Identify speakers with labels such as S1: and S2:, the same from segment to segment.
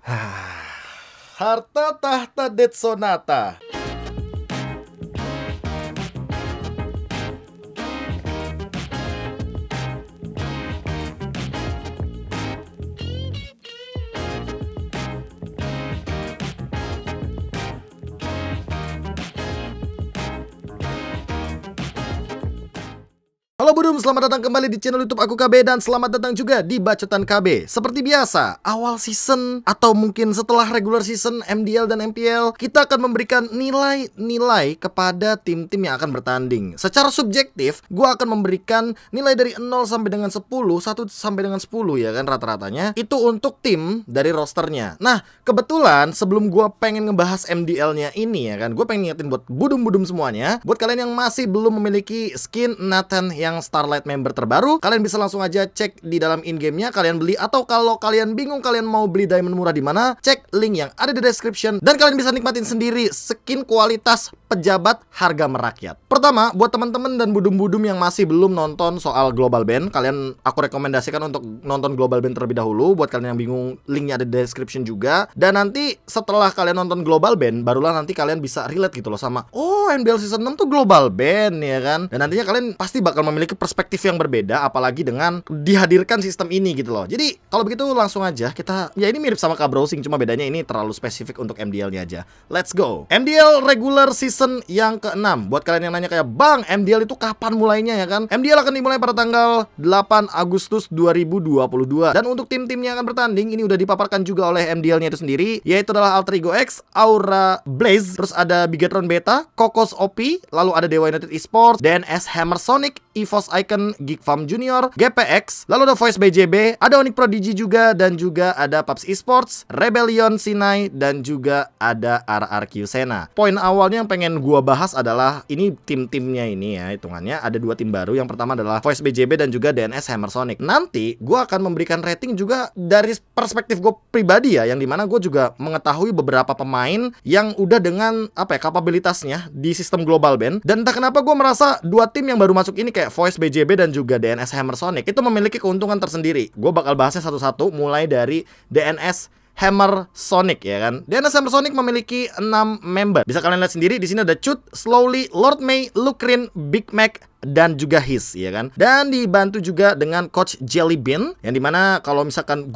S1: Harta tahta Dead Sonata. Halo Budum, selamat datang kembali di channel YouTube aku KB dan selamat datang juga di Bacotan KB. Seperti biasa, awal season atau mungkin setelah regular season MDL dan MPL, kita akan memberikan nilai-nilai kepada tim-tim yang akan bertanding. Secara subjektif, gue akan memberikan nilai dari 0 sampai dengan 10, 1 sampai dengan 10 ya kan rata-ratanya. Itu untuk tim dari rosternya. Nah, kebetulan sebelum gue pengen ngebahas MDL-nya ini ya kan, gue pengen ngingetin buat Budum-Budum semuanya, buat kalian yang masih belum memiliki skin Nathan yang Starlight member terbaru, kalian bisa langsung aja cek di dalam in-game-nya, kalian beli. Atau kalau kalian bingung kalian mau beli diamond murah di mana, cek link yang ada di description dan kalian bisa nikmatin sendiri skin kualitas pejabat harga merakyat. Pertama, buat teman-teman dan budum-budum yang masih belum nonton soal Global Band, kalian aku rekomendasikan untuk nonton Global Band terlebih dahulu. Buat kalian yang bingung, linknya ada di description juga. Dan nanti setelah kalian nonton Global Band, barulah nanti kalian bisa relate gitu loh sama, oh MDL Season 6 tuh Global Band ya kan. Dan nantinya kalian pasti bakal memiliki perspektif yang berbeda, apalagi dengan dihadirkan sistem ini gitu loh. Jadi kalau begitu langsung aja kita, ya ini mirip sama K-Browsing, cuma bedanya ini terlalu spesifik untuk MDL-nya aja. Let's go. MDL regular season yang ke-6. Buat kalian yang nanya kayak, Bang, MDL itu kapan mulainya ya kan? MDL akan dimulai pada tanggal 8 Agustus 2022. Dan untuk tim-tim yang akan bertanding, ini udah dipaparkan juga oleh MDL-nya itu sendiri, yaitu adalah Alter Ego X, Aura Blaze, terus ada Bigetron Beta, Kokos OP, lalu ada Dewa United Esports, DNS Hammer Sonic, EVOS Icon, Geek Farm Junior, GPX, lalu ada Voice BJB, ada Onyx Prodigy juga, dan juga ada PUBG Esports, Rebellion Sinai, dan juga ada RRQ Sena. Poin awalnya yang pengen gua bahas adalah ini tim-timnya ini ya, hitungannya ada dua tim baru. Yang pertama adalah Voice BJB dan juga DNS Hammer Sonic. Nanti gua akan memberikan rating juga dari perspektif gue pribadi ya, yang dimana gue juga mengetahui beberapa pemain yang udah dengan apa ya, kapabilitasnya di sistem Global Band. Dan entah kenapa gue merasa dua tim yang baru masuk ini kayak Voice BJB dan juga DNS Hammer Sonic itu memiliki keuntungan tersendiri. Gue bakal bahasnya satu-satu, mulai dari DNS Hammer Sonic ya kan. DNS Hammer Sonic memiliki 6 member. Bisa kalian lihat sendiri di sini ada Cut, Slowly, Lord May, Lukrin, Big Mac, dan juga His ya kan. Dan dibantu juga dengan Coach Jelly Bean, yang dimana kalau misalkan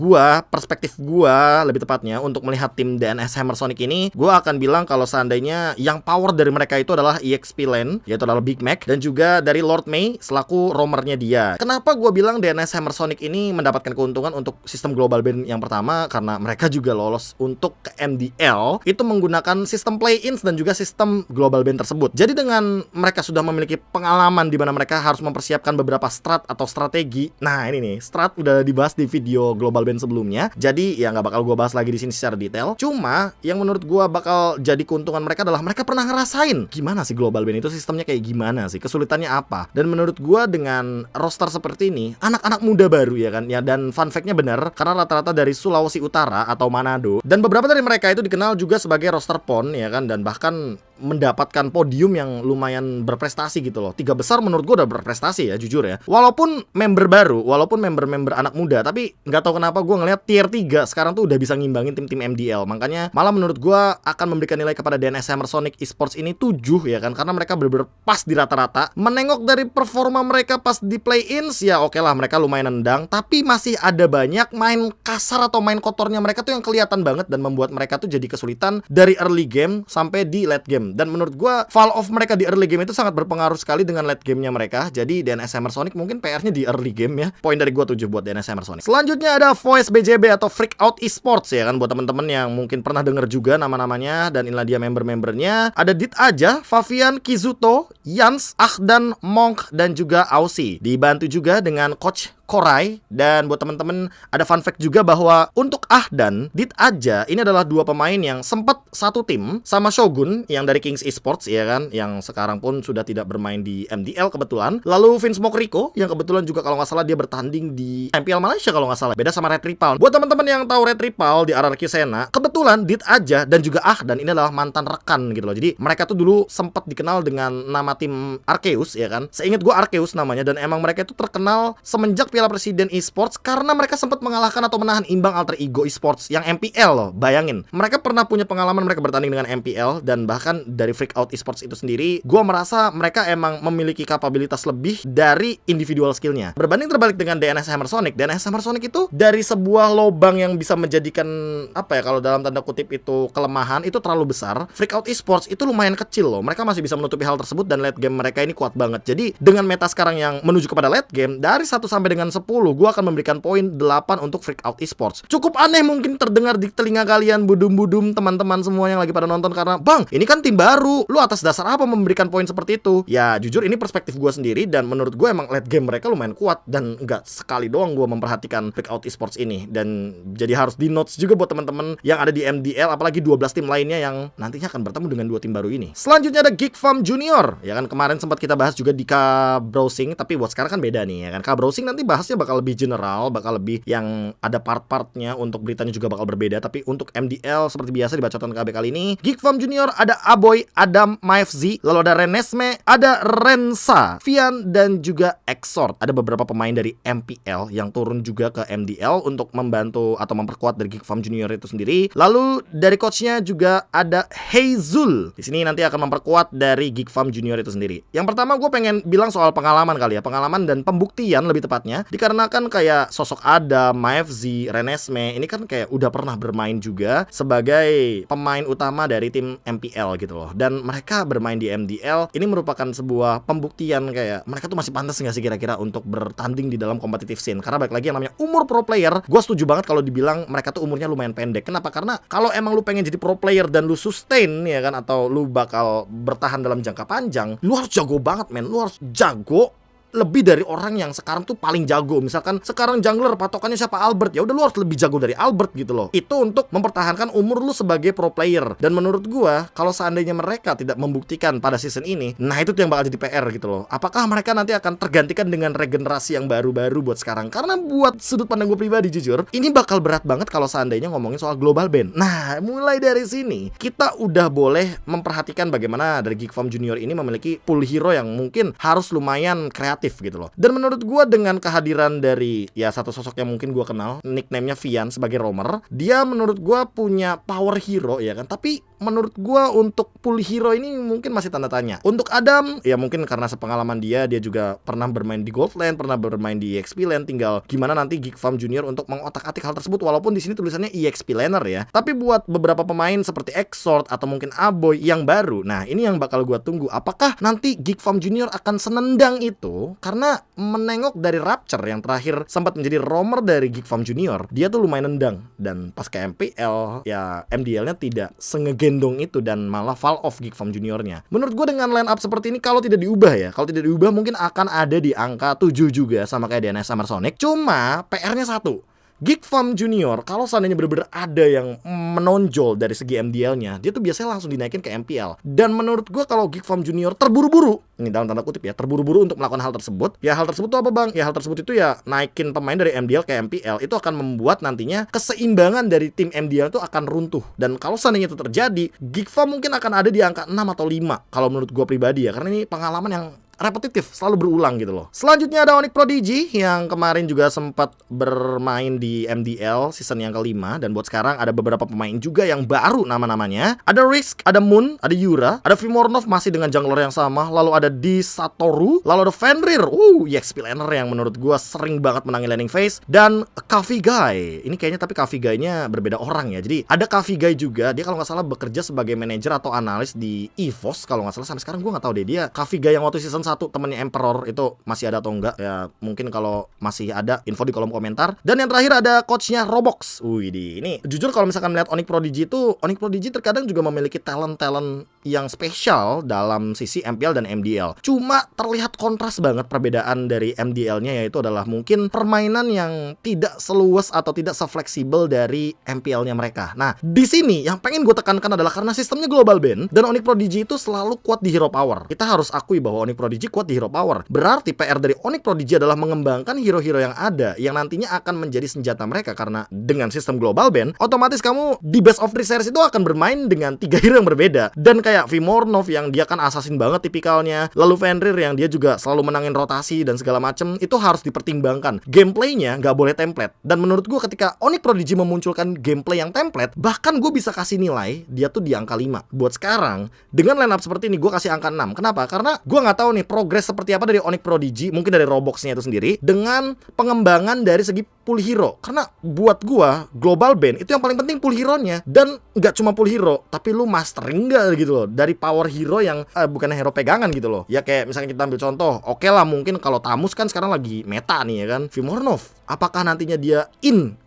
S1: perspektif gua lebih tepatnya untuk melihat tim DNS Hammer Sonic ini, gua akan bilang kalau seandainya yang power dari mereka itu adalah EXP lane, yaitu adalah Big Mac, dan juga dari Lord May selaku roamernya dia. Kenapa gua bilang DNS Hammer Sonic ini mendapatkan keuntungan untuk sistem Global Band? Yang pertama karena mereka juga lolos untuk ke MDL itu menggunakan sistem play-ins dan juga sistem Global Band tersebut. Jadi dengan mereka sudah memiliki pengalaman di mana mereka harus mempersiapkan beberapa strat atau strategi. Nah ini nih, strat udah dibahas di video Global Band sebelumnya, jadi ya nggak bakal gue bahas lagi di sini secara detail. Cuma yang menurut gue bakal jadi keuntungan mereka adalah mereka pernah ngerasain gimana sih Global Band itu, sistemnya kayak gimana sih, kesulitannya apa. Dan menurut gue dengan roster seperti ini, anak-anak muda baru ya kan ya, dan fun fact-nya benar karena rata-rata dari Sulawesi Utara atau Manado, dan beberapa dari mereka itu dikenal juga sebagai roster PON ya kan, dan bahkan mendapatkan podium yang lumayan berprestasi gitu loh. 3 besar menurut gue udah berprestasi ya, jujur ya. Walaupun member baru, walaupun member-member anak muda, tapi nggak tahu kenapa gue ngeliat tier 3 sekarang tuh udah bisa ngimbangin tim-tim MDL. Makanya malah menurut gue akan memberikan nilai kepada DNS Hammer Sonic Esports ini 7 ya kan, karena mereka bener-bener pas di rata-rata. Menengok dari performa mereka pas di play-ins, ya oke lah mereka lumayan nendang, tapi masih ada banyak main kasar atau main kotornya mereka tuh yang kelihatan banget dan membuat mereka tuh jadi kesulitan dari early game sampai di late game. Dan menurut gue fall off mereka di early game itu sangat berpengaruh sekali dengan late gamenya mereka. Jadi DNS Hammer Sonic mungkin PR-nya di early game ya. Poin dari gue 7 buat DNS Hammer Sonic. Selanjutnya ada Voice BJB atau Freak Out Esports ya kan, buat teman-teman yang mungkin pernah denger juga nama-namanya, dan inilah dia member-membernya. Ada Dit Aja, Favian, Kizuto, Yans, Ahdan, Monk, dan juga Aussie. Dibantu juga dengan Coach Korai. Dan buat teman-teman ada fun fact juga bahwa untuk Ahdan, Dit Aja ini adalah dua pemain yang sempat satu tim sama Shogun yang dari dari Kings Esports ya kan, yang sekarang pun sudah tidak bermain di MDL kebetulan. Lalu Vince Mokriko yang kebetulan juga kalau nggak salah dia bertanding di MPL Malaysia kalau nggak salah. Beda sama Red Ripal. Buat teman-teman yang tahu Red Ripal di RRQ Sena, kebetulan Dit Aja dan juga dan ini adalah mantan rekan gitu loh. Jadi mereka tuh dulu sempat dikenal dengan nama tim Arceus ya kan. Seingat gue Arceus namanya, dan emang mereka itu terkenal semenjak Piala Presiden Esports karena mereka sempat mengalahkan atau menahan imbang Alter Ego Esports yang MPL loh. Bayangin, mereka pernah punya pengalaman mereka bertanding dengan MPL, dan bahkan dari Freakout Esports itu sendiri, gue merasa mereka emang memiliki kapabilitas lebih dari individual skillnya. Berbanding terbalik dengan DNS Hammer Sonic. DNS Hammer Sonic itu dari sebuah lobang yang bisa menjadikan apa ya, kalau dalam tanda kutip itu kelemahan, itu terlalu besar. Freakout Esports itu lumayan kecil loh. Mereka masih bisa menutupi hal tersebut, dan late game mereka ini kuat banget. Jadi dengan meta sekarang yang menuju kepada late game, dari 1 sampai dengan 10, gue akan memberikan poin 8 untuk Freakout Esports. Cukup aneh mungkin terdengar di telinga kalian, budum-budum teman-teman semua yang lagi pada nonton, karena bang, ini kan tim baru, lu atas dasar apa memberikan poin seperti itu? Ya jujur ini perspektif gue sendiri, dan menurut gue emang late game mereka lumayan kuat, dan nggak sekali doang gue memperhatikan Freakout Esports ini. Dan jadi harus di notes juga buat teman-teman yang ada di MDL, apalagi 12 tim lainnya yang nantinya akan bertemu dengan 2 tim baru ini. Selanjutnya ada Geek Farm Junior. Ya kan, kemarin sempat kita bahas juga di K-Browsing, tapi buat sekarang kan beda nih ya kan. K-Browsing nanti bahasnya bakal lebih general, bakal lebih yang ada part-partnya, untuk beritanya juga bakal berbeda. Tapi untuk MDL seperti biasa di bacotan KB kali ini, Geek Farm Junior ada Aboy, Adam, Maefzi, lalu ada Renesme, ada Rensa, Vian, dan juga Exort. Ada beberapa pemain dari MPL yang turun juga ke MDL untuk membantu atau memperkuat dari Geek Farm Junior itu sendiri. Lalu dari coachnya juga ada Heizul. Di sini nanti akan memperkuat dari Geek Farm Junior itu sendiri. Yang pertama gue pengen bilang soal pengalaman kali ya, pengalaman dan pembuktian lebih tepatnya. Dikarenakan kayak sosok Adam, Maefzi, Renesme ini kan kayak udah pernah bermain juga sebagai pemain utama dari tim MPL gitu loh. Dan mereka bermain di MDL, ini merupakan sebuah pembuktian kayak mereka tuh masih pantas nggak sih kira-kira untuk bertanding di dalam competitive scene. Karena balik lagi yang namanya umur pro player, gue setuju banget kalau dibilang mereka tuh umurnya lumayan pendek. Kenapa? Karena kalau emang lu pengen jadi pro player dan lu sustain ya kan, atau lu bakal bertahan dalam jangka panjang, lu harus jago banget men. Lu harus jago lebih dari orang yang sekarang tuh paling jago. Misalkan sekarang jungler patokannya siapa, Albert, ya udah lu harus lebih jago dari Albert gitu loh. Itu untuk mempertahankan umur lu sebagai pro player. Dan menurut gua kalau seandainya mereka tidak membuktikan pada season ini, nah itu tuh yang bakal jadi PR gitu loh. Apakah mereka nanti akan tergantikan dengan regenerasi yang baru-baru buat sekarang? Karena buat sudut pandang gue pribadi jujur, ini bakal berat banget kalau seandainya ngomongin soal global ban. Nah mulai dari sini kita udah boleh memperhatikan bagaimana dari Geek Farm Junior ini memiliki pool hero yang mungkin harus lumayan kreatif gitu loh. Dan menurut gue dengan kehadiran dari ya satu sosok yang mungkin gue kenal, nickname-nya Vian sebagai roamer, dia menurut gue punya power hero ya kan. Tapi menurut gue untuk pool hero ini mungkin masih tanda tanya. Untuk Adam ya mungkin karena sepengalaman dia juga pernah bermain di Goldland, pernah bermain di EXP Land, tinggal gimana nanti Geek Farm Junior untuk mengotak-atik hal tersebut, walaupun di sini tulisannya EXP Laner ya. Tapi buat beberapa pemain seperti Exort atau mungkin Aboy yang baru, nah ini yang bakal gue tunggu. Apakah nanti Geek Farm Junior akan senendang itu? Karena menengok dari Rapture yang terakhir sempat menjadi roamer dari Geek Farm Junior, dia tuh lumayan nendang. Dan pas ke MPL ya MDL-nya tidak sengegendong itu, dan malah fall off Geek Farm Juniornya. Menurut gue dengan line up seperti ini kalau tidak diubah ya, kalau tidak diubah mungkin akan ada di angka 7 juga sama kayak DNS Summer Sonic. Cuma PR-nya satu, Geek Farm Junior kalau seandainya bener-bener ada yang menonjol dari segi MDL-nya, dia tuh biasanya langsung dinaikin ke MPL. Dan menurut gue kalau Geek Farm Junior terburu-buru, ini dalam tanda kutip ya, terburu-buru untuk melakukan hal tersebut, ya hal tersebut tuh apa bang? Ya hal tersebut itu ya naikin pemain dari MDL ke MPL, itu akan membuat nantinya keseimbangan dari tim MDL itu akan runtuh. Dan kalau seandainya itu terjadi, Geek Farm mungkin akan ada di angka 6 atau 5 kalau menurut gue pribadi ya, karena ini pengalaman yang repetitif, selalu berulang gitu loh. Selanjutnya ada Onyx Prodigy yang kemarin juga sempat bermain di MDL season yang kelima, dan buat sekarang ada beberapa pemain juga yang baru nama-namanya. Ada Risk, ada Moon, ada Yura, ada Vimornov masih dengan jungler yang sama, lalu ada Di Satoru, lalu ada Fenrir, EXP laner yang menurut gua sering banget menangin laning phase, dan Coffee Guy. Ini kayaknya tapi Coffee Guy-nya berbeda orang ya. Jadi ada Coffee Guy juga, dia kalau nggak salah bekerja sebagai manajer atau analis di EVOS kalau nggak salah. Sampai sekarang gua nggak tahu deh dia Coffee Guy yang waktu season satu temennya Emperor itu masih ada atau enggak ya. Mungkin kalau masih ada info di kolom komentar. Dan yang terakhir ada coachnya Robox. Ini jujur kalau misalkan melihat Onyx Prodigy itu, Onyx Prodigy terkadang juga memiliki talent yang spesial dalam sisi MPL dan MDL. Cuma terlihat kontras banget perbedaan dari MDL-nya, yaitu adalah mungkin permainan yang tidak seluas atau tidak sefleksibel dari MPL-nya mereka. Nah, di sini yang pengen gue tekankan adalah karena sistemnya global ban dan Onyx Prodigy itu selalu kuat di hero power. Kita harus akui bahwa Onyx Prodigy kuat di hero power. Berarti PR dari Onyx Prodigy adalah mengembangkan hero-hero yang ada yang nantinya akan menjadi senjata mereka, karena dengan sistem global ban otomatis kamu di best of 3 series itu akan bermain dengan 3 hero yang berbeda. Dan kayak Vimornov yang dia kan assassin banget tipikalnya, lalu Fenrir yang dia juga selalu menangin rotasi dan segala macem, itu harus dipertimbangkan. Gameplaynya nggak boleh template. Dan menurut gue ketika Onyx Prodigy memunculkan gameplay yang template, bahkan gue bisa kasih nilai dia tuh di angka 5. Buat sekarang dengan lineup seperti ini gue kasih angka 6. Kenapa? Karena gue nggak tahu nih progres seperti apa dari Onyx Prodigy, mungkin dari Robloxnya itu sendiri, dengan pengembangan dari segi pool hero. Karena buat gue global ban itu yang paling penting pool hero-nya. Dan nggak cuma pool hero, tapi lu mastering nggak gitu loh dari power hero yang bukan hero pegangan gitu loh. Ya kayak misalnya kita ambil contoh, oke lah mungkin kalau Tamus kan sekarang lagi meta nih ya kan, Vimornov. Apakah nantinya dia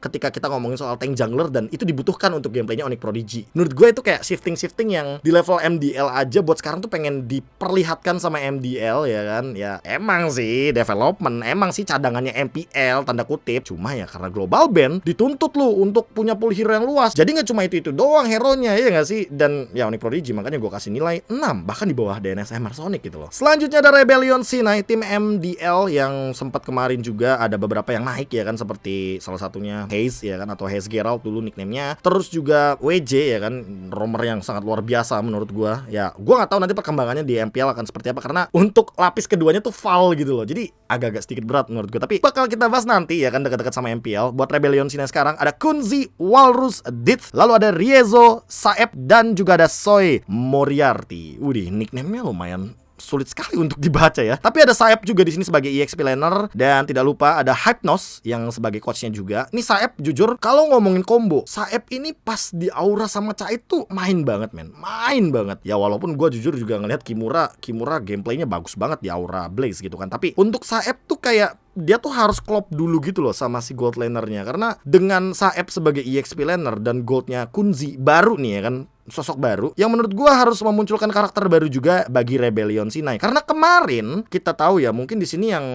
S1: ketika kita ngomongin soal tank jungler dan itu dibutuhkan untuk gameplaynya Onyx Prodigy? Menurut gue itu kayak shifting yang di level MDL aja buat sekarang tuh pengen diperlihatkan sama MDL ya kan. Ya emang sih development, emang sih cadangannya MPL tanda kutip. Cuma ya karena global ban dituntut lu untuk punya pool hero yang luas. Jadi nggak cuma itu doang hero-nya ya nggak sih. Dan ya Onyx Prodigy makanya gue kasih nilai 6, bahkan di bawah DNS MR Sonic gitu loh. Selanjutnya ada Rebellion Sinai, tim MDL yang sempat kemarin juga ada beberapa yang naik ya kan, seperti salah satunya Haze ya kan, atau Haze Geralt dulu nickname-nya. Terus juga WJ ya kan, romer yang sangat luar biasa menurut gua. Ya, gua nggak tahu nanti perkembangannya di MPL akan seperti apa, karena untuk lapis keduanya tuh Val gitu loh. Jadi agak-agak sedikit berat menurut gua, tapi bakal kita bahas nanti ya kan dekat-dekat sama MPL. Buat Rebellion Sinai sekarang ada Kunzi, Walrus, Dith, lalu ada Riezo, Saeb, dan juga ada Soy Moriarty. Nickname-nya lumayan sulit sekali untuk dibaca ya. Tapi ada Saeb juga di sini sebagai EXP laner, dan tidak lupa ada Hypnos yang sebagai coachnya juga. Nih Saeb jujur kalau ngomongin combo, Saeb ini pas di Aura sama Cait tuh main banget men, main banget. Ya walaupun gue jujur juga ngelihat Kimura gameplaynya bagus banget di Aura Blaze gitu kan. Tapi untuk Saeb tuh kayak dia tuh harus klop dulu gitu loh sama si gold lanernya. Karena dengan Saeb sebagai EXP laner dan goldnya Kunzi baru nih ya kan, sosok baru yang menurut gua harus memunculkan karakter baru juga bagi Rebellion Sinai. Karena kemarin kita tahu ya, mungkin di sini yang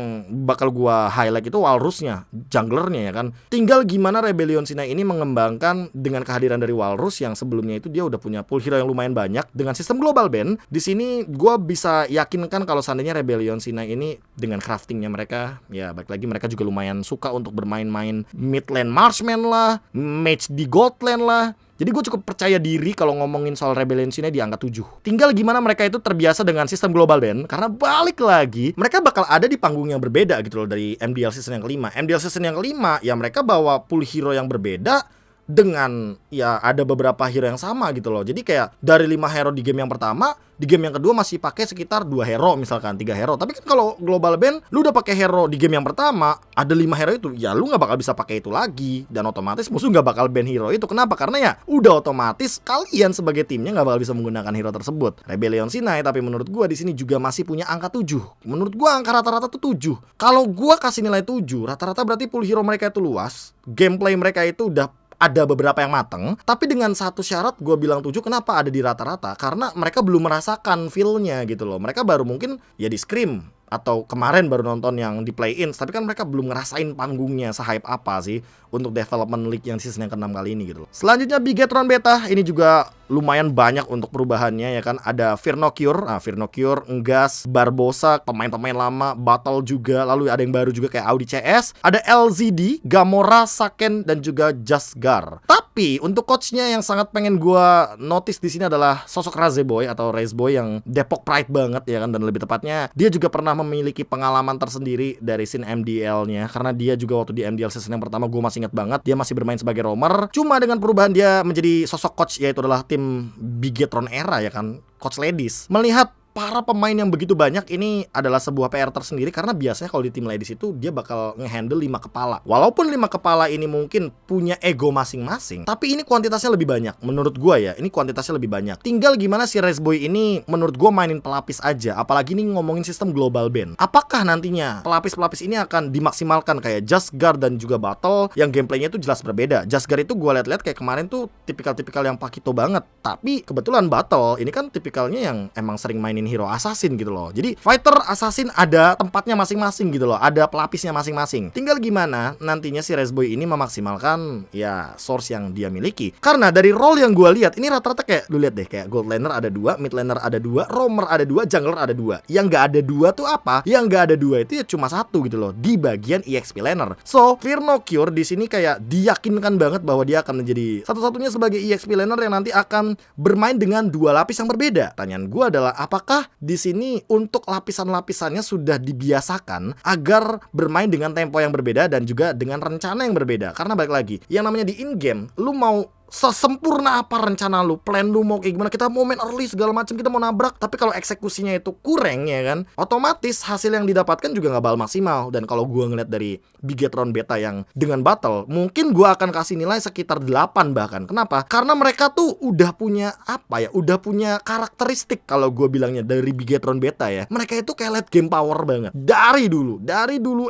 S1: bakal gua highlight itu Walrusnya, junglernya ya kan. Tinggal gimana Rebellion Sinai ini mengembangkan dengan kehadiran dari Walrus yang sebelumnya itu dia udah punya pool hero yang lumayan banyak dengan sistem global ban. Di sini gua bisa yakinkan kalau seandainya Rebellion Sinai ini dengan craftingnya mereka, ya balik lagi mereka juga lumayan suka untuk bermain-main mid lane marksman lah, mage di gold lane lah. Jadi gue cukup percaya diri kalau ngomongin soal Rebellion Sinai di angka 7. Tinggal gimana mereka itu terbiasa dengan sistem global ban, karena balik lagi mereka bakal ada di panggung yang berbeda gitu loh dari MDL season yang kelima. MDL season yang kelima ya mereka bawa pool hero yang berbeda dengan ya ada beberapa hero yang sama gitu loh. Jadi kayak dari 5 hero di game yang pertama, di game yang kedua masih pakai sekitar 2 hero misalkan, 3 hero. Tapi kan kalau global ban lu udah pakai hero di game yang pertama, ada 5 hero itu, ya lu nggak bakal bisa pakai itu lagi, dan otomatis musuh nggak bakal ban hero itu. Kenapa? Karena ya udah otomatis kalian sebagai timnya nggak bakal bisa menggunakan hero tersebut. Rebellion Sinai tapi menurut gua di sini juga masih punya angka 7. Menurut gua angka rata-rata tuh 7. Kalau gua kasih nilai 7, rata-rata berarti pool hero mereka itu luas, gameplay mereka itu udah ada beberapa yang mateng, tapi dengan satu syarat gue bilang 7. Kenapa ada di rata-rata? Karena mereka belum merasakan feel-nya gitu loh. Mereka baru mungkin ya di Scream atau kemarin baru nonton yang di play-in, tapi kan mereka belum ngerasain panggungnya se-hype apa sih untuk development league yang season yang ke-6 kali ini gitu loh. Selanjutnya Bigetron Beta, ini juga lumayan banyak untuk perubahannya ya kan. Ada Firnocure, Firnocure, Ngas, Barbosa, pemain-pemain lama, Battle juga, lalu ada yang baru juga kayak Audi CS, ada LZD, Gamora, Saken, dan juga Jasgar. Tapi untuk coachnya yang sangat pengen gua notice di sini adalah sosok Razeboy atau Razeboy yang Depok Pride banget ya kan, dan lebih tepatnya dia juga pernah memiliki pengalaman tersendiri dari scene MDL-nya, karena dia juga waktu di MDL season yang pertama gue masih ingat banget dia masih bermain sebagai roamer. Cuma dengan perubahan dia menjadi sosok coach, yaitu adalah tim Bigetron era ya kan, coach ladies. Melihat para pemain yang begitu banyak ini adalah sebuah PR tersendiri, karena biasanya kalau di tim ladies itu dia bakal ngehandle 5 kepala. Walaupun 5 kepala ini mungkin punya ego masing-masing, tapi ini kuantitasnya lebih banyak menurut gua ya. Ini kuantitasnya lebih banyak. Tinggal gimana si Raceboy ini menurut gua mainin pelapis aja. Apalagi ini ngomongin sistem global ban. Apakah nantinya pelapis-pelapis ini akan dimaksimalkan kayak Just Guard dan juga Battle yang gameplaynya itu jelas berbeda. Just Guard itu gua lihat-lihat kayak kemarin tuh tipikal-tipikal yang Pakito banget. Tapi kebetulan Battle ini kan tipikalnya yang emang sering mainin hero assassin gitu loh. Jadi fighter assassin ada tempatnya masing-masing gitu loh, ada pelapisnya masing-masing. Tinggal gimana nantinya si Raceboy ini memaksimalkan ya source yang dia miliki. Karena dari role yang gue lihat ini rata-rata kayak lu lihat deh, kayak gold laner ada 2, mid laner ada 2, roamer ada 2, jungler ada 2. Yang nggak ada 2 tuh apa? Yang nggak ada 2 itu ya cuma 1 gitu loh di bagian EXP laner. So Fear No Cure di sini kayak diyakinkan banget bahwa dia akan menjadi satu-satunya sebagai EXP laner yang nanti akan bermain dengan 2 lapis yang berbeda. Pertanyaan gue adalah apakah di sini untuk lapisan-lapisannya sudah dibiasakan agar bermain dengan tempo yang berbeda dan juga dengan rencana yang berbeda. Karena balik lagi, yang namanya di in-game, lu mau sesempurna apa rencana lu, plan lu mau kayak gimana, kita mau main early segala macam, kita mau nabrak, tapi kalau eksekusinya itu kurang ya kan, otomatis hasil yang didapatkan juga nggak bakal maksimal. Dan kalau gua ngeliat dari Bigetron Beta yang dengan Battle, mungkin gua akan kasih nilai sekitar 8 bahkan. Kenapa? Karena mereka tuh udah punya apa ya, udah punya karakteristik kalau gua bilangnya dari Bigetron Beta ya. Mereka itu kayak late game power banget. Dari dulu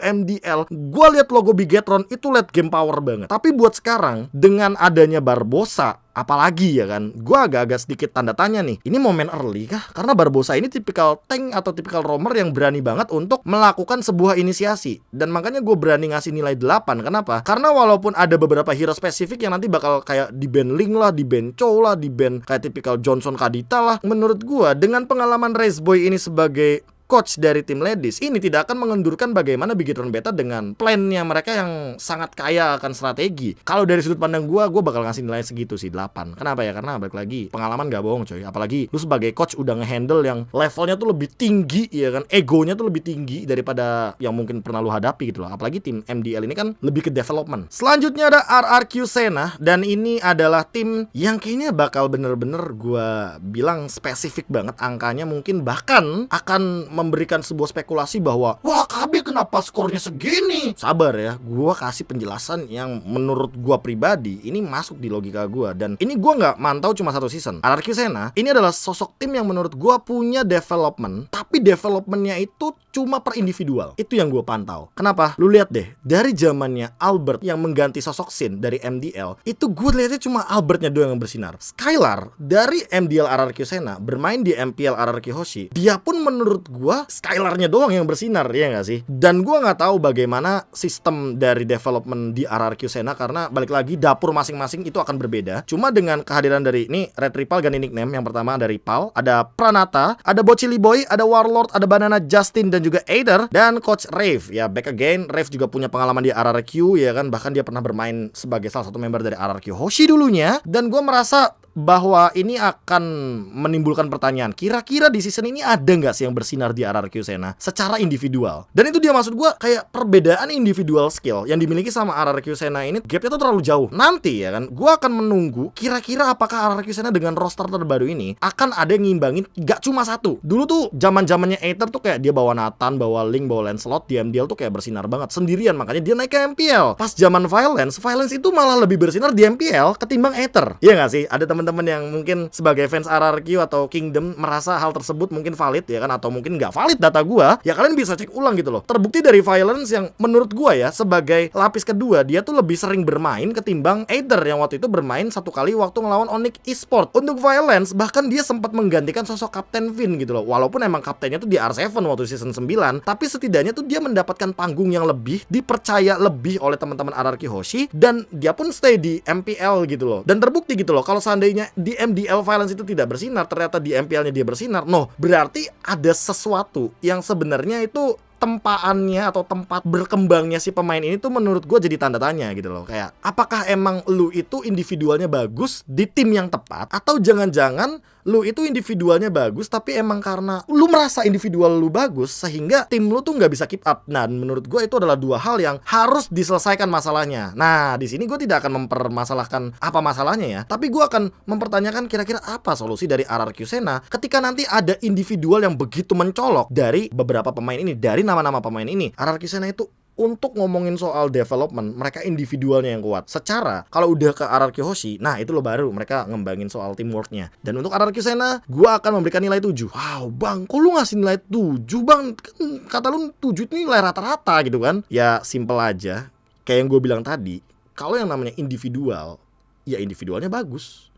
S1: MDL, gua lihat logo Bigetron itu late game power banget. Tapi buat sekarang dengan adanya Barbosa, apalagi ya kan, gue agak-agak sedikit tanda tanya nih. Ini momen early kah? Karena Barbosa ini tipikal tank atau tipikal roamer yang berani banget untuk melakukan sebuah inisiasi. Dan makanya gue berani ngasih nilai 8. Kenapa? Karena walaupun ada beberapa hero spesifik yang nanti bakal kayak di ban Ling lah, di ban Chow lah, di ban kayak tipikal Johnson Kadita lah, menurut gue dengan pengalaman Raceboy ini sebagai coach dari tim ladies ini tidak akan mengendurkan bagaimana Bigetron Beta dengan plannya mereka yang sangat kaya akan strategi. Kalau dari sudut pandang gue bakal ngasih nilai segitu sih, 8. Kenapa ya? Karena balik lagi, pengalaman gak bohong coy. Apalagi lu sebagai coach udah ngehandle yang levelnya tuh lebih tinggi ya kan, egonya tuh lebih tinggi daripada yang mungkin pernah lu hadapi gitu loh. Apalagi tim MDL ini kan lebih ke development. Selanjutnya ada RRQ Sena, dan ini adalah tim yang kayaknya bakal bener-bener gue bilang spesifik banget angkanya, mungkin bahkan akan memberikan sebuah spekulasi bahwa wah KB kenapa skornya segini. Sabar ya, gua kasih penjelasan yang menurut gua pribadi ini masuk di logika gua. Dan ini gua nggak mantau cuma 1 season. RRQ Sena ini adalah sosok tim yang menurut gua punya development, tapi developmentnya itu cuma per individual. Itu yang gua pantau. Kenapa? Lu lihat deh, dari zamannya Albert yang mengganti sosok Sin dari MDL, itu gua lihatnya cuma Albertnya doang yang bersinar. Skylar dari MDL RRQ Sena bermain di MPL RRQ Hoshi, dia pun menurut gua Skylarnya doang yang bersinar, ya nggak sih? Dan gue nggak tahu bagaimana sistem dari development di RRQ Sena, karena balik lagi dapur masing-masing itu akan berbeda. Cuma dengan kehadiran dari ini Red Ripal ganti nickname. Yang pertama ada Ripal, ada Pranata, ada Bocili Boy, ada Warlord, ada Banana Justin dan juga Aider, dan Coach Rave. Ya back again, Rave juga punya pengalaman di RRQ ya kan, bahkan dia pernah bermain sebagai salah satu member dari RRQ Hoshi dulunya. Dan gue merasa bahwa ini akan menimbulkan pertanyaan, kira-kira di season ini ada nggak sih yang bersinar di RRQ Sena secara individual. Dan itu dia maksud gue, kayak perbedaan individual skill yang dimiliki sama RRQ Sena ini gapnya tuh terlalu jauh. Nanti ya kan, gue akan menunggu kira-kira apakah RRQ Sena dengan roster terbaru ini akan ada yang ngimbangin gak cuma 1. Dulu tuh zaman-zamannya Aether tuh kayak dia bawa Nathan, bawa Link, bawa Lancelot di MDL tuh kayak bersinar banget sendirian, makanya dia naik ke MPL. Pas zaman Violence itu malah lebih bersinar di MPL ketimbang Aether. Iya gak sih? Ada teman-teman yang mungkin sebagai fans RRQ atau Kingdom merasa hal tersebut mungkin valid ya kan, atau mungkin nggak valid data gua, ya kalian bisa cek ulang gitu loh. Terbukti dari Violence yang menurut gua ya sebagai lapis kedua dia tuh lebih sering bermain ketimbang Aether yang waktu itu bermain 1 kali waktu ngelawan Onyx Esport. Untuk Violence bahkan dia sempat menggantikan sosok Kapten Vin gitu loh. Walaupun emang kaptennya tuh di R7 waktu season 9, tapi setidaknya tuh dia mendapatkan panggung yang lebih, dipercaya lebih oleh teman-teman RRQ Hoshi, dan dia pun stay di MPL gitu loh. Dan terbukti gitu loh, kalau seandainya di MDL Violence itu tidak bersinar, ternyata di MPL-nya dia bersinar. No, berarti ada sesuatu yang sebenarnya itu tempaannya atau tempat berkembangnya si pemain ini tuh menurut gue jadi tanda tanya gitu loh. Kayak apakah emang lu itu individualnya bagus di tim yang tepat, atau jangan-jangan lu itu individualnya bagus, tapi emang karena lu merasa individual lu bagus sehingga tim lu tuh nggak bisa keep up. Nah, menurut gue itu adalah dua hal yang harus diselesaikan masalahnya. Nah, di sini gue tidak akan mempermasalahkan apa masalahnya ya, tapi gue akan mempertanyakan kira-kira apa solusi dari RRQ Sena ketika nanti ada individual yang begitu mencolok dari beberapa pemain ini, dari nama-nama pemain ini. RRQ Sena itu untuk ngomongin soal development, mereka individualnya yang kuat. Secara kalau udah ke RRQ Hoshi, nah itu lo baru mereka ngembangin soal teamworknya. Dan untuk RRQ Sena, gue akan memberikan nilai 7. Wow bang, kok lu ngasih nilai 7 bang? Kan kata lu 7 itu nilai rata-rata gitu kan. Ya simple aja, kayak yang gue bilang tadi, kalau yang namanya individual, ya individualnya bagus.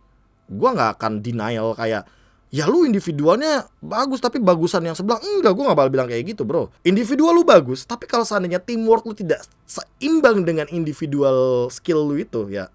S1: Gue gak akan denial kayak, ya lu individualnya bagus tapi bagusan yang sebelah. Enggak, gue gak bakal bilang kayak gitu bro. Individual lu bagus, tapi kalau seandainya teamwork lu tidak seimbang dengan individual skill lu itu, ya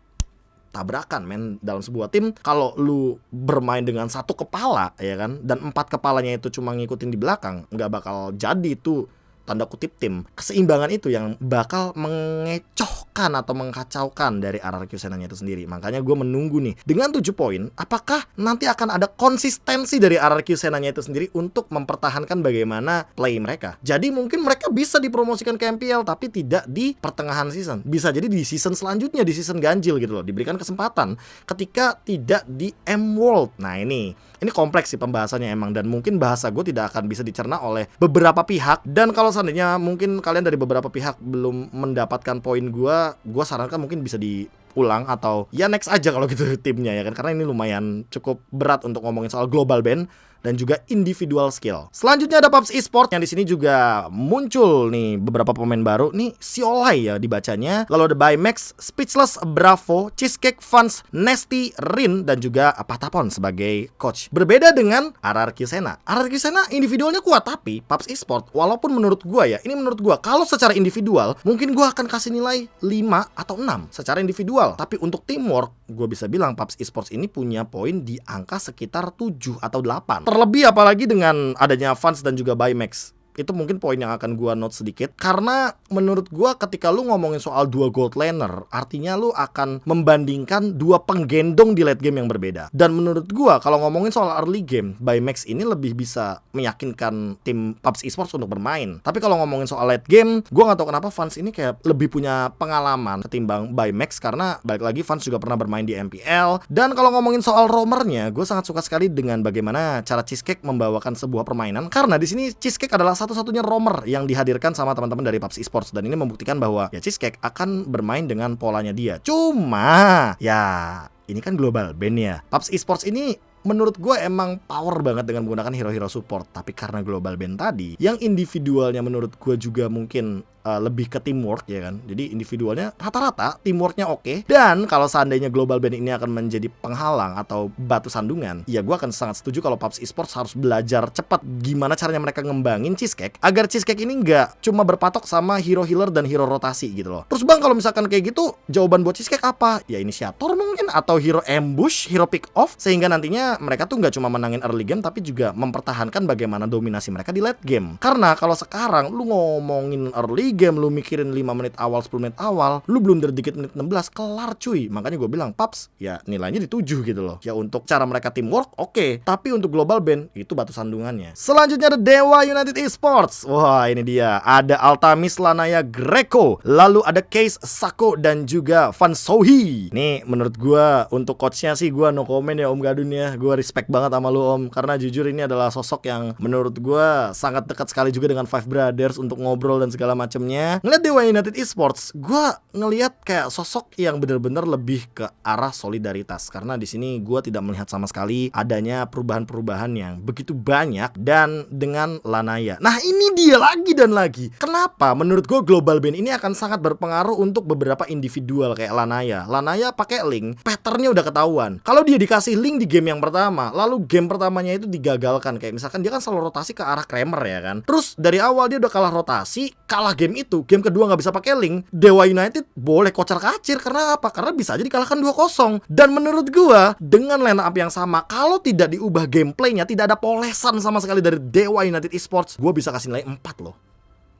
S1: tabrakan men dalam sebuah tim. Kalau lu bermain dengan satu kepala ya kan, dan 4 kepalanya itu cuma ngikutin di belakang, nggak bakal jadi itu tanda kutip tim. Keseimbangan itu yang bakal mengecohkan atau mengkacaukan dari RRQ Senanya itu sendiri. Makanya gue menunggu nih, dengan 7 poin, apakah nanti akan ada konsistensi dari RRQ Senanya itu sendiri untuk mempertahankan bagaimana play mereka. Jadi mungkin mereka bisa dipromosikan ke MPL tapi tidak di pertengahan season. Bisa jadi di season selanjutnya, di season ganjil gitu loh, diberikan kesempatan ketika tidak di M-World. Nah ini kompleks sih pembahasannya emang, dan mungkin bahasa gue tidak akan bisa dicerna oleh beberapa pihak. Dan kalau seandainya mungkin kalian dari beberapa pihak belum mendapatkan poin gue sarankan mungkin bisa diulang atau ya next aja kalau gitu timnya ya kan, karena ini lumayan cukup berat untuk ngomongin soal global ban dan juga individual skill. Selanjutnya ada PUBG Esports yang di sini juga muncul nih beberapa pemain baru nih, Siolai ya dibacanya. Lalu ada Bymax, Speechless, Bravo, Cheesecake, Fans, Nasty, Rin dan juga Patapon sebagai coach. Berbeda dengan RRQ Sena. RRQ Sena individualnya kuat, tapi PUBG Esports walaupun menurut gua ya, ini menurut gua kalau secara individual mungkin gua akan kasih nilai 5 atau 6 secara individual. Tapi untuk teamwork gua bisa bilang PUBG Esports ini punya poin di angka sekitar 7 atau 8. Terlebih apalagi dengan adanya Fans dan juga Bymax. Itu mungkin poin yang akan gua note sedikit, karena menurut gua ketika lu ngomongin soal 2 gold laner, artinya lu akan membandingkan 2 penggendong di late game yang berbeda. Dan menurut gua kalau ngomongin soal early game, Bymax ini lebih bisa meyakinkan tim PUBG Esports untuk bermain. Tapi kalau ngomongin soal late game, gua nggak tahu kenapa Fans ini kayak lebih punya pengalaman ketimbang Bymax, karena balik lagi Fans juga pernah bermain di MPL. Dan kalau ngomongin soal roamernya, gue sangat suka sekali dengan bagaimana cara Cheesecake membawakan sebuah permainan, karena di sini Cheesecake adalah satu-satunya roamer yang dihadirkan sama teman-teman dari PUBG Esports, dan ini membuktikan bahwa ya Cheesecake akan bermain dengan polanya dia. Cuma ya ini kan global ban ya. PUBG Esports ini menurut gue emang power banget dengan menggunakan hero-hero support. Tapi karena global ban tadi, yang individualnya menurut gue juga mungkin lebih ke teamwork ya kan. Jadi individualnya rata-rata teamworknya oke. Dan kalau seandainya global ban ini akan menjadi penghalang atau batu sandungan, ya gue akan sangat setuju kalau PUBG Esports harus belajar cepat gimana caranya mereka ngembangin Cheesecake agar Cheesecake ini nggak cuma berpatok sama hero healer dan hero rotasi gitu loh. Terus bang, kalau misalkan kayak gitu, jawaban buat Cheesecake apa? Ya inisiator mungkin, atau hero ambush, hero pick off, sehingga nantinya mereka tuh nggak cuma menangin early game tapi juga mempertahankan bagaimana dominasi mereka di late game. Karena kalau sekarang lu ngomongin early game, lu mikirin 5 menit awal, 10 menit awal, lu belum dikit menit 16 kelar cuy. Makanya gue bilang PUBG ya nilainya di 7 gitu loh. Ya untuk cara mereka teamwork oke, tapi untuk global ban itu batu sandungannya. Selanjutnya ada Dewa United Esports. Wah ini dia, ada Altamis, Lanaya, Greco, lalu ada Case, Sako dan juga Van Sohi. Nih menurut gue untuk coachnya sih gue no comment ya Om Gadun ya. Gue respect banget sama lu Om, karena jujur ini adalah sosok yang menurut gue sangat dekat sekali juga dengan Five Brothers untuk ngobrol dan segala macamnya. Ngeliat Dewa United Esports, gue ngeliat kayak sosok yang benar-benar lebih ke arah solidaritas, karena di sini gue tidak melihat sama sekali adanya perubahan-perubahan yang begitu banyak. Dan dengan Lanaya, nah ini dia lagi dan lagi. Kenapa? Menurut gue global ban ini akan sangat berpengaruh untuk beberapa individual kayak Lanaya. Lanaya pakai link, patternnya udah ketahuan. Kalau dia dikasih link di game yang pertama, lalu game pertamanya itu digagalkan, kayak misalkan dia kan selalu rotasi ke arah Kramer ya kan. Terus dari awal dia udah kalah rotasi, kalah game itu, game kedua nggak bisa pakai link, Dewa United boleh kocar-kacir. Karena apa? Karena bisa aja dikalahkan 2-0. Dan menurut gua dengan line up yang sama, kalau tidak diubah gameplaynya, tidak ada polesan sama sekali dari Dewa United Esports, gua bisa kasih nilai 4 loh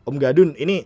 S1: Om Gadun. Ini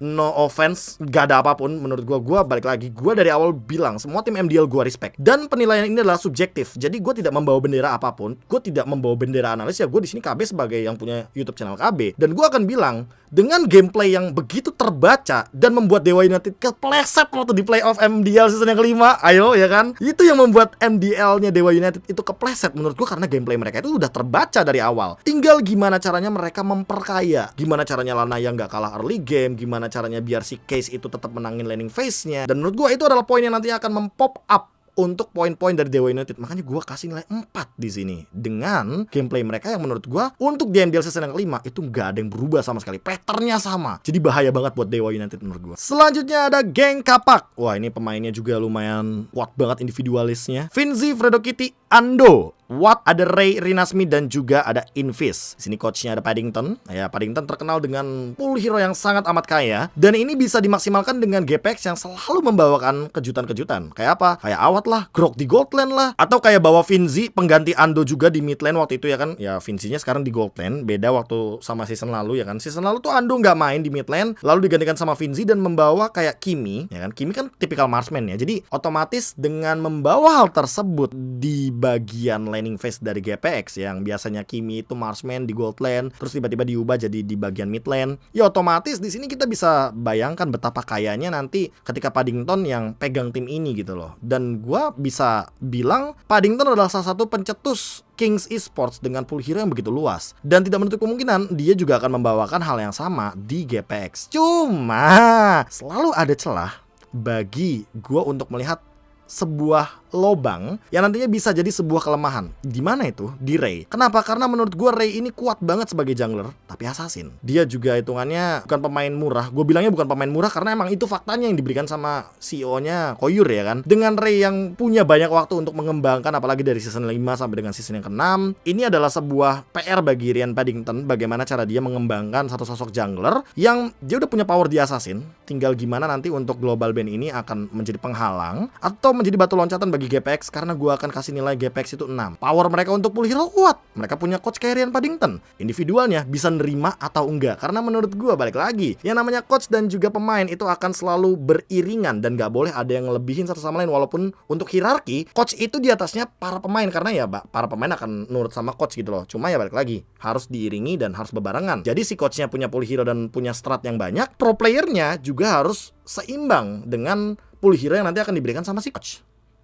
S1: no offense, gak ada apapun menurut gue balik lagi, gue dari awal bilang semua tim MDL gue respect, dan penilaian ini adalah subjektif. Jadi gue tidak membawa bendera apapun, gue tidak membawa bendera analis ya. Gue di sini KB sebagai yang punya YouTube channel KB, dan gue akan bilang dengan gameplay yang begitu terbaca dan membuat Dewa United kepleset waktu di playoff MDL season yang kelima, ayo ya kan, itu yang membuat MDL-nya Dewa United itu kepleset menurut gue, karena gameplay mereka itu udah terbaca dari awal. Tinggal gimana caranya mereka memperkaya, gimana caranya Lana yang gak kalah early game, gimana caranya biar si Case itu tetap menangin laning phase-nya. Dan menurut gue itu adalah poin yang nanti akan mempop up untuk poin-poin dari Dewa United. Makanya gue kasih nilai 4 di sini. Dengan gameplay mereka yang menurut gue untuk di MDL season yang kelima itu gak ada yang berubah sama sekali. Patternnya sama. Jadi bahaya banget buat Dewa United menurut gue. Selanjutnya ada geng Kapak. Wah, ini pemainnya juga lumayan kuat banget individualisnya. Finzi, Fredo Kitty, Ando, Watt, ada Ray, Rinasmi, dan juga ada Invis. Di sini coachnya ada Paddington. Ya, Paddington terkenal dengan pool hero yang sangat amat kaya, dan ini bisa dimaksimalkan dengan GPX yang selalu membawakan kejutan-kejutan. Kayak apa? Kayak Awat lah, Grok di Gold Lane lah, atau kayak bawa Finzi pengganti Ando juga di mid lane waktu itu ya kan. Ya, Finzinya sekarang di Gold Lane, beda waktu sama season lalu ya kan. Season lalu tuh Ando nggak main di mid lane, lalu digantikan sama Finzi dan membawa kayak Kimi, ya kan. Kimi kan tipikal marksman ya. Jadi otomatis dengan membawa hal tersebut di bagian laning phase dari GPX yang biasanya Kimi itu marksman di Gold Lane, terus tiba-tiba diubah jadi di bagian mid lane. Ya otomatis di sini kita bisa bayangkan betapa kayanya nanti ketika Paddington yang pegang tim ini gitu loh. Dan gua bisa bilang Paddington adalah salah satu pencetus Kings Esports dengan pool hero yang begitu luas, dan tidak menutup kemungkinan dia juga akan membawakan hal yang sama di GPX. Cuma selalu ada celah bagi gua untuk melihat sebuah lobang yang nantinya bisa jadi sebuah kelemahan. Di mana itu? Di Ray. Kenapa? Karena menurut gue Ray ini kuat banget sebagai jungler, tapi assassin. Dia juga hitungannya bukan pemain murah. Gue bilangnya bukan pemain murah karena emang itu faktanya yang diberikan sama CEO-nya Koyur ya kan. Dengan Ray yang punya banyak waktu untuk mengembangkan, apalagi dari season 5 sampai dengan season yang ke-6, ini adalah sebuah PR bagi Ryan Paddington, bagaimana cara dia mengembangkan satu sosok jungler yang dia udah punya power di assassin. Tinggal gimana nanti untuk global ban ini akan menjadi penghalang atau menjadi batu loncatan bagi GPX, karena gue akan kasih nilai GPX itu 6. Power mereka untuk pool hero kuat. Mereka punya coach kayak Ryan Paddington. Individualnya bisa nerima atau enggak, karena menurut gue balik lagi, yang namanya coach dan juga pemain itu akan selalu beriringan dan gak boleh ada yang ngelebihin satu sama lain. Walaupun untuk hierarki, coach itu di atasnya para pemain, karena ya para pemain akan nurut sama coach gitu loh. Cuma ya balik lagi, harus diiringi dan harus bebarengan. Jadi si coachnya punya pool hero dan punya strat yang banyak, pro playernya juga harus seimbang dengan pool hero yang nanti akan diberikan sama si coach.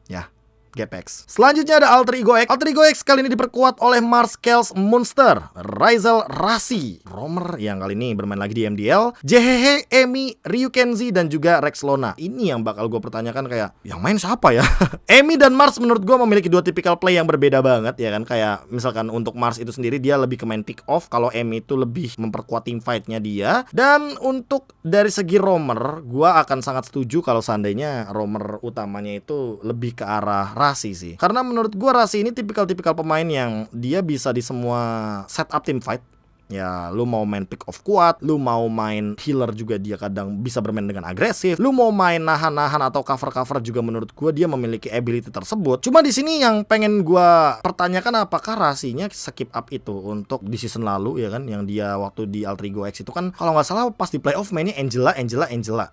S1: Ya, GPX. Selanjutnya ada Alter Ego X. Alter Ego X kali ini diperkuat oleh Mars, Kels, Monster, Raizel, Rasi, Romer yang kali ini bermain lagi di MDL, JHH, Emi, Ryu Kenzi, dan juga Rex Lona. Ini yang bakal gue pertanyakan, kayak yang main siapa ya? Emi dan Mars menurut gue memiliki dua tipikal play yang berbeda banget ya kan. Kayak misalkan untuk Mars itu sendiri dia lebih ke main pick off, kalau Emi itu lebih memperkuat team fight-nya dia. Dan untuk dari segi Romer, gue akan sangat setuju kalau seandainya Romer utamanya itu lebih ke arah Rasi sih. Karena menurut gue Rasi ini tipikal-tipikal pemain yang dia bisa di semua setup team fight. Ya, lu mau main pick off kuat, lu mau main healer juga dia kadang bisa bermain dengan agresif. Lu mau main nahan-nahan atau cover-cover juga menurut gua dia memiliki ability tersebut. Cuma di sini yang pengen gua pertanyakan, apakah Rasinya skip up itu untuk di season lalu ya kan, yang dia waktu di Alter Ego X itu kan kalau nggak salah pas di playoff mainnya Angela.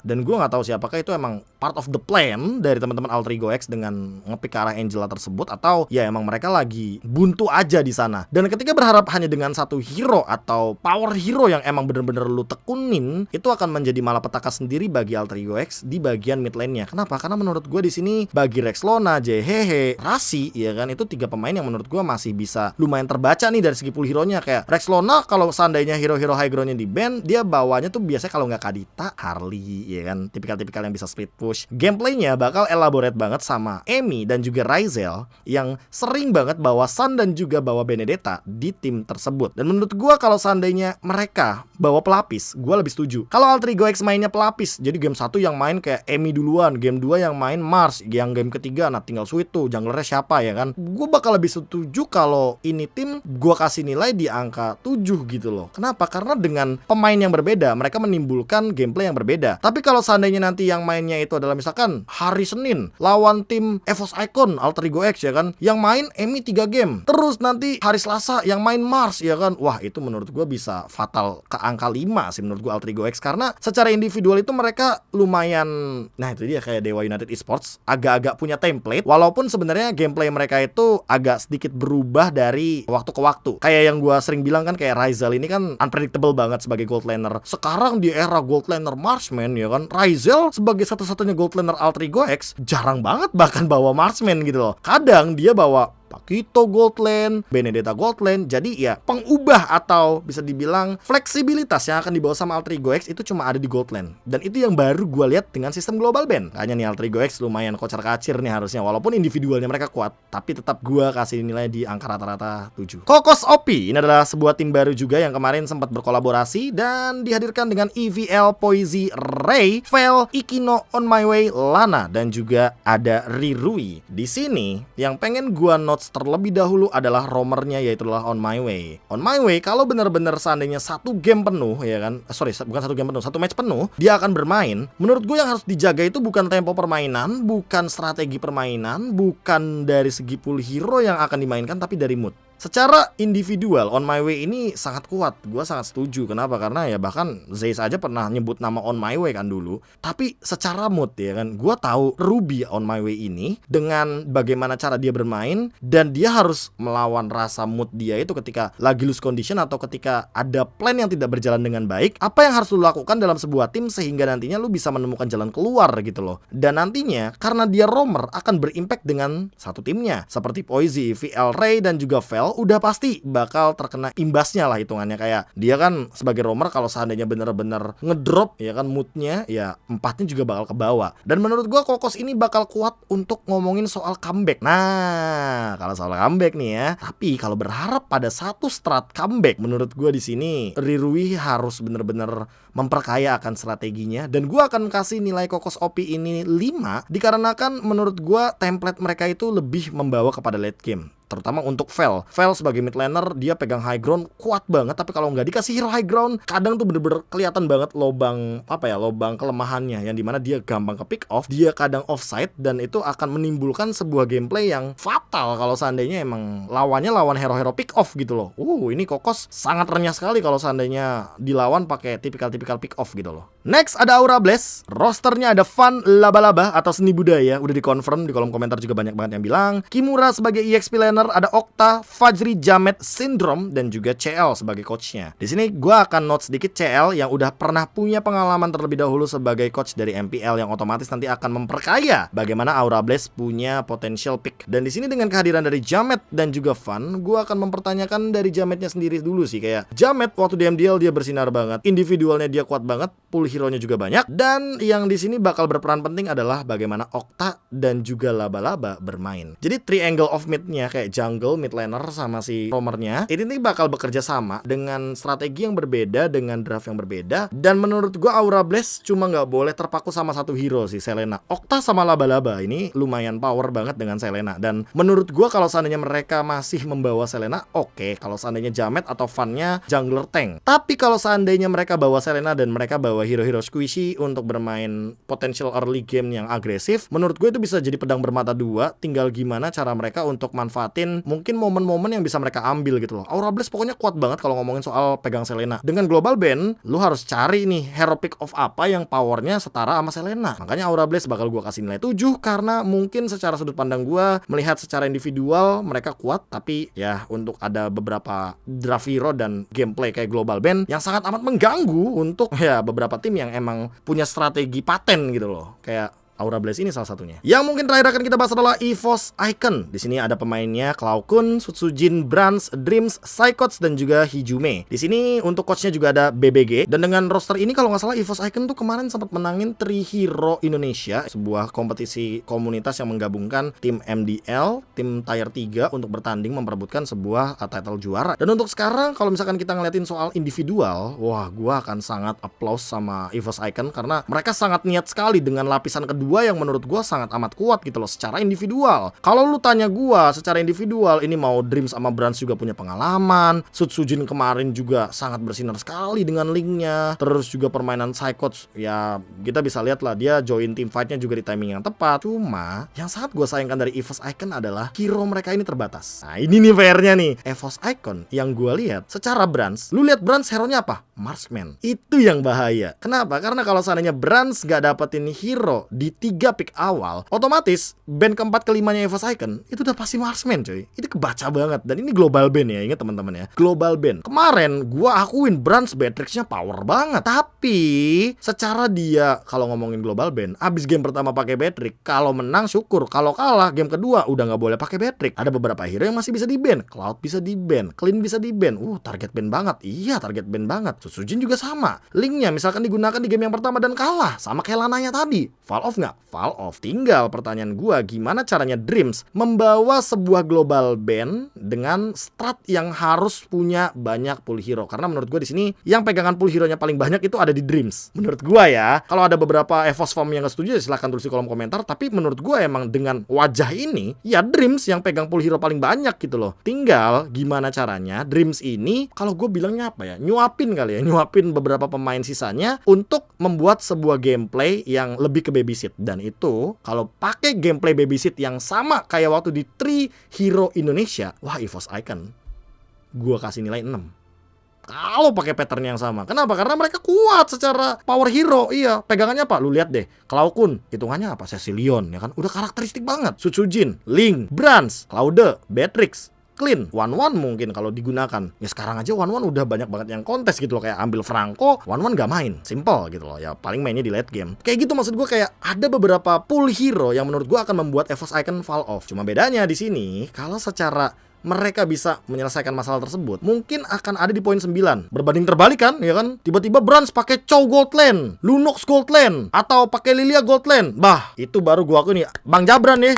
S1: Dan gua nggak tahu sih apakah itu emang part of the plan dari teman-teman Alter Ego X dengan ngepick ke arah Angela tersebut, atau ya emang mereka lagi buntu aja di sana. Dan ketika berharap hanya dengan satu hero atau power hero yang emang bener-bener lu tekunin, itu akan menjadi malapetaka sendiri bagi Alter Ego X di bagian mid lane-nya. Kenapa? Karena menurut gue di sini bagi Rex Lona, JHH, Rasi, ya kan, itu tiga pemain yang menurut gue masih bisa lumayan terbaca nih dari segi pool hero-nya. Kayak Rex Lona kalau seandainya hero-hero high ground-nya di ban, dia bawanya tuh biasanya kalau nggak Kadita, Harley, ya kan, tipikal-tipikal yang bisa split push. Gameplaynya bakal elaborate banget sama Emi dan juga Raizel yang sering banget bawa Sun dan juga bawa Benedetta di tim tersebut. Dan menurut gue kalau seandainya mereka bawa pelapis, gue lebih setuju. Kalau Alter Ego X mainnya pelapis, jadi game 1 yang main kayak Emi duluan, game 2 yang main Mars, yang game ketiga nah tinggal sweet tuh junglernya siapa ya kan. Gue bakal lebih setuju kalau ini tim gue kasih nilai di angka 7 gitu loh. Kenapa? Karena dengan pemain yang berbeda, mereka menimbulkan gameplay yang berbeda. Tapi kalau seandainya nanti yang mainnya itu adalah misalkan hari Senin lawan tim EVOS Icon Alter Ego X ya kan, yang main Emi 3 game, terus nanti hari Selasa yang main Mars ya kan, wah itu menurut menurut gue bisa fatal ke angka 5 sih menurut gue Altrigo X, karena secara individual itu mereka lumayan, nah itu dia kayak Dewa United Esports, agak-agak punya template, walaupun sebenarnya gameplay mereka itu agak sedikit berubah dari waktu ke waktu. Kayak yang gue sering bilang kan, kayak Ryzel ini kan unpredictable banget sebagai gold laner. Sekarang di era gold laner Marksman ya kan, Ryzel sebagai satu-satunya gold laner Altrigo X jarang banget bahkan bawa Marksman gitu loh. Kadang dia bawa Pakito gold lane, Benedetta gold lane. Jadi ya pengubah atau bisa dibilang fleksibilitas yang akan dibawa sama Altrigo X itu cuma ada di gold lane. Dan itu yang baru gue lihat dengan sistem global ban. Kayaknya nih Altrigo X lumayan kocar-kacir nih harusnya, walaupun individualnya mereka kuat, tapi tetap gue kasih nilai di angka rata-rata 7. Kokos OP ini adalah sebuah tim baru juga yang kemarin sempat berkolaborasi dan dihadirkan dengan EVL, Poise, Ray, Vel, Ikino, On My Way, Lana, dan juga ada Rirui. Di sini yang pengen gue notes terlebih dahulu adalah roamernya, yaitu adalah On My Way. On My Way kalau benar-benar seandainya satu game penuh ya kan, bukan satu game penuh, satu match penuh dia akan bermain. Menurut gue yang harus dijaga itu bukan tempo permainan, bukan strategi permainan, bukan dari segi pool hero yang akan dimainkan, tapi dari mood. Secara individual On My Way ini sangat kuat. Gue sangat setuju. Kenapa? Karena ya bahkan Zeiss aja pernah nyebut nama On My Way kan dulu. Tapi secara mood ya kan, gue tahu Ruby On My Way ini dengan bagaimana cara dia bermain, dan dia harus melawan rasa mood dia itu ketika lagi lose condition atau ketika ada plan yang tidak berjalan dengan baik. Apa yang harus lu lakukan dalam sebuah tim sehingga nantinya lu bisa menemukan jalan keluar gitu loh. Dan nantinya karena dia roamer akan berimpact dengan satu timnya, seperti Poise, VL, Ray, dan juga Vel udah pasti bakal terkena imbasnya lah hitungannya. Kayak dia kan sebagai roamer kalau seandainya bener-bener ngedrop ya kan moodnya, ya empatnya juga bakal ke bawah. Dan menurut gua Kokos ini bakal kuat untuk ngomongin soal comeback. Nah, kalau soal comeback nih ya, tapi kalau berharap pada satu strat comeback, menurut gua di sini Rirui harus bener-bener memperkaya akan strateginya. Dan gua akan kasih nilai Kokos OP ini 5 dikarenakan menurut gua template mereka itu lebih membawa kepada late game. Terutama untuk Vel sebagai mid laner, dia pegang high ground kuat banget, tapi kalau nggak dikasih hero high ground, kadang tuh bener-bener kelihatan banget lobang kelemahannya, yang dimana dia gampang ke pick off, dia kadang offside, dan itu akan menimbulkan sebuah gameplay yang fatal kalau seandainya emang lawannya lawan hero-hero pick off gitu loh. Ini Kokos sangat renyah sekali kalau seandainya dilawan pakai tipikal pick off gitu loh. Next ada Aura Blast. Rosternya ada Fun, Laba-Laba atau Seni Budaya, udah dikonfirm di kolom komentar juga banyak banget yang bilang. Kimura sebagai EXP laner, ada Okta, Fajri, Jamet, Syndrome, dan juga CL sebagai coachnya. Di sini gue akan note sedikit CL yang udah pernah punya pengalaman terlebih dahulu sebagai coach dari MPL, yang otomatis nanti akan memperkaya bagaimana Aura Blast punya potential pick. Dan di sini dengan kehadiran dari Jamet dan juga Fun, gue akan mempertanyakan dari Jametnya sendiri dulu sih. Kayak Jamet waktu di MDL dia bersinar banget, individualnya dia kuat banget, pool hero-nya juga banyak, dan yang di sini bakal berperan penting adalah bagaimana Okta dan juga Laba-Laba bermain. Jadi triangle of mid-nya kayak jungle, mid laner, sama si roamernya ini bakal bekerja sama dengan strategi yang berbeda, dengan draft yang berbeda. Dan menurut gua Aura Blast cuma nggak boleh terpaku sama satu hero sih, Selena. Okta sama Laba-Laba ini lumayan power banget dengan Selena. Dan menurut gua kalau seandainya mereka masih membawa Selena, oke. Kalau seandainya Jamet atau Funnya jungler tank. Tapi kalau seandainya mereka bawa Selena dan mereka bawa hero-hero squishy untuk bermain potential early game yang agresif, menurut gue itu bisa jadi pedang bermata dua. Tinggal gimana cara mereka untuk manfaatin mungkin momen-momen yang bisa mereka ambil gitu loh. Aura Blast pokoknya kuat banget kalau ngomongin soal pegang Selena. Dengan global ban, lu harus cari nih hero pick off apa yang powernya setara sama Selena. Makanya Aura Blast bakal gue kasih nilai 7 karena mungkin secara sudut pandang gue melihat secara individual mereka kuat, tapi ya untuk ada beberapa draft hero dan gameplay kayak global ban yang sangat amat mengganggu untuk ya beberapa tim yang emang punya strategi paten gitu loh. Kayak Aura Blast ini salah satunya. Yang mungkin terakhir akan kita bahas adalah EVOS Icon. Di sini ada pemainnya Clau Kun, Sutsujin, Brans, Dreams, Psychots, dan juga Hijume. Di sini untuk coachnya juga ada BBG. Dan dengan roster ini kalau nggak salah EVOS Icon tuh kemarin sempat menangin Tri Hero Indonesia, sebuah kompetisi komunitas yang menggabungkan tim MDL, tim Tier 3 untuk bertanding memperebutkan sebuah title juara. Dan untuk sekarang kalau misalkan kita ngeliatin soal individual, wah gua akan sangat applause sama EVOS Icon karena mereka sangat niat sekali dengan lapisan kedua dua yang menurut gue sangat amat kuat gitu loh secara individual. Kalau lu tanya gue secara individual, ini mau Dreams sama Brands juga punya pengalaman. Sutsujin kemarin juga sangat bersinar sekali dengan linknya. Terus juga permainan Psychots, ya kita bisa lihat lah dia join team fightnya juga di timing yang tepat. Cuma yang sangat gue sayangkan dari EVOS Icon adalah hero mereka ini terbatas. Nah ini nih PR-nya nih. EVOS Icon yang gue lihat secara Brands, lu lihat Brands hero-nya apa? Marksman. Itu yang bahaya. Kenapa? Karena kalau seandainya Brands gak dapetin hero di 3 pick awal, otomatis band keempat kelimanya EVOS Icon itu udah pasti Marksman coy. Itu kebaca banget. Dan ini global band ya, ingat teman-teman ya, global band. Kemarin gua akuin Brands Beatrix-nya power banget. Tapi secara dia kalau ngomongin global band, abis game pertama pakai Beatrix, kalau menang syukur, kalau kalah game kedua udah nggak boleh pakai Beatrix. Ada beberapa hero yang masih bisa di ban. Cloud bisa di ban, Clean bisa di ban. Target ban banget. Iya, target ban banget. Sutsujin juga sama. Linknya misalkan digunakan di game yang pertama dan kalah, sama kayak Lananya tadi. Fall off nggak? Fall off. Tinggal pertanyaan gua, gimana caranya Dreams membawa sebuah global band dengan strat yang harus punya banyak pool hero? Karena menurut gua di sini yang pegangan pool hero-nya paling banyak itu ada di Dreams. Menurut gua ya, kalau ada beberapa EVOS Form yang nggak setuju ya silahkan tulis di kolom komentar. Tapi menurut gua emang dengan wajah ini, ya Dreams yang pegang pool hero paling banyak gitu loh. Tinggal gimana caranya Dreams ini, kalau gue bilangnya apa ya, nyuapin kali ya, nyuapin beberapa pemain sisanya untuk membuat sebuah gameplay yang lebih ke babysit. Dan itu kalau pakai gameplay babysit yang sama kayak waktu di 3 Hero Indonesia, wah EVOS Icon gue kasih nilai 6 kalau pakai pattern yang sama. Kenapa? Karena mereka kuat secara power hero. Iya, pegangannya apa? Lu lihat deh. Cloud Kun, hitungannya apa? Cecilion, ya kan? Udah karakteristik banget. Sutsujin, Link, Brands, Claude, Beatrix, Clean, One mungkin kalau digunakan. Ya sekarang aja One udah banyak banget yang kontes gitu loh. Kayak ambil Franco, One gak main. Simple gitu loh. Ya paling mainnya di late game. Kayak gitu maksud gue, kayak ada beberapa pool hero yang menurut gue akan membuat EVOS Icon fall off. Cuma bedanya di sini, kalau secara mereka bisa menyelesaikan masalah tersebut, mungkin akan ada di poin 9. Berbanding terbalik kan, ya kan? Tiba-tiba Brands pakai Chow Gold Lane, Lunox Gold Lane, atau pakai Lilia Gold Lane. Bah, itu baru gua aku nih, Bang Jabran nih.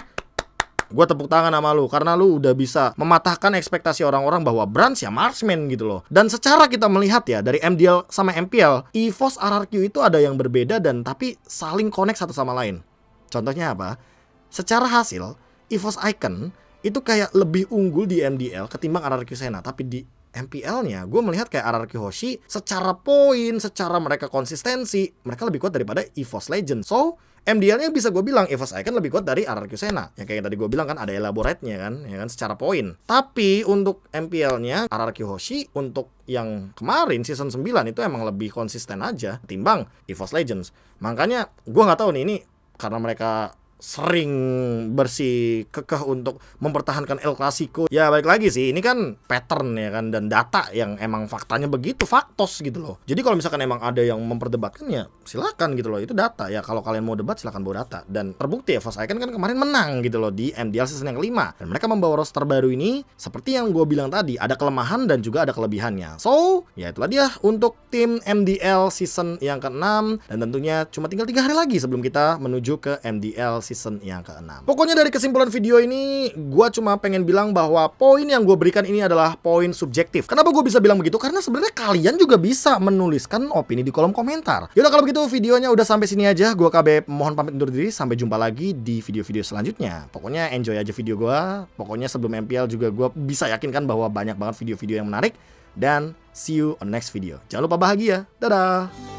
S1: Gua tepuk tangan sama lu, karena lu udah bisa mematahkan ekspektasi orang-orang bahwa Brands ya marksman gitu loh. Dan secara kita melihat ya, dari MDL sama MPL, EVOS RRQ itu ada yang berbeda dan tapi saling connect satu sama lain. Contohnya apa? Secara hasil, EVOS Icon itu kayak lebih unggul di MDL ketimbang RRQ Sena. Tapi di MPL-nya gue melihat kayak RRQ Hoshi secara poin, secara mereka konsistensi, mereka lebih kuat daripada EVOS Legend. So MDL-nya bisa gue bilang EVOS Icon lebih kuat dari RRQ Sena. Yang kayak tadi gue bilang kan ada elaborate-nya kan, ya kan, secara poin. Tapi untuk MPL-nya RRQ Hoshi untuk yang kemarin season 9 itu emang lebih konsisten aja timbang EVOS Legends. Makanya gue nggak tahu nih, ini karena mereka sering bersih kekeh untuk mempertahankan El Clasico. Ya balik lagi sih, ini kan pattern ya kan, dan data yang emang faktanya begitu, faktos gitu loh. Jadi kalau misalkan emang ada yang memperdebatkan ya silakan gitu loh, itu data ya. Kalau kalian mau debat silakan bawa data. Dan terbukti ya, EVOS Icon kan kemarin menang gitu loh di MDL season yang kelima. Dan mereka membawa roster baru ini, seperti yang gue bilang tadi, ada kelemahan dan juga ada kelebihannya. So ya itulah dia untuk tim MDL season yang ke-6. Dan tentunya cuma tinggal 3 hari lagi sebelum kita menuju ke MDL season yang ke-6. Pokoknya dari kesimpulan video ini, gue cuma pengen bilang bahwa poin yang gue berikan ini adalah poin subjektif. Kenapa gue bisa bilang begitu? Karena sebenarnya kalian juga bisa menuliskan opini di kolom komentar. Yaudah kalau begitu videonya udah sampai sini aja. Gue KB mohon pamit undur diri. Sampai jumpa lagi di video-video selanjutnya. Pokoknya enjoy aja video gue. Pokoknya sebelum MPL juga gue bisa yakinkan bahwa banyak banget video-video yang menarik. Dan see you on next video. Jangan lupa bahagia. Dadah!